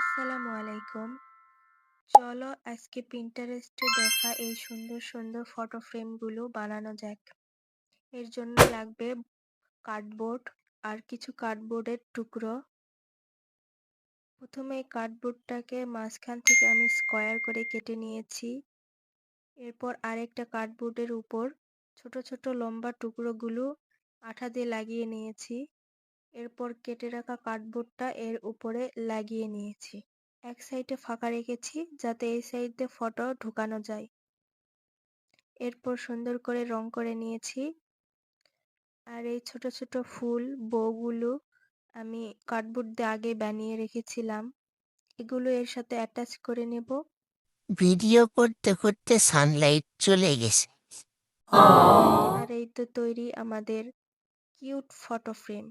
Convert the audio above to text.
আসসালামু আলাইকুম। চলো আজকে পিন্টারেস্টে দেখা এই সুন্দর সুন্দর ফটো ফ্রেমগুলো বানানো যাক। এর জন্য লাগবে কার্ডবোর্ড আর কিছু কার্ডবোর্ডের টুকরো। প্রথমে এই কার্ডবোর্ডটাকে মাঝখান থেকে আমি স্কোয়ার করে কেটে নিয়েছি। এরপর আরেকটা কার্ডবোর্ডের উপর ছোট ছোট লম্বা টুকরোগুলো আঠা দিয়ে লাগিয়ে নিয়েছি। এরপর কেটে রাখা কার্ডবোর্ডটা এর উপরে লাগিয়ে নিয়েছি। এক সাইডে ফাঁকা রেখেছি যাতে এই সাইড দিয়ে ফটো ঢুকানো যায়। এরপর সুন্দর করে রং করে নিয়েছি। আর এই ছোট ছোট ফুল বউগুলো আমি কার্ডবোর্ড দিয়ে আগে বানিয়ে রেখেছিলাম। এগুলো এর সাথে অ্যাটাচ করে নেব। ভিডিও করতে করতে সানলাইট চলে গেছে। আর এই তো তৈরি আমাদের কিউট ফটো ফ্রেম।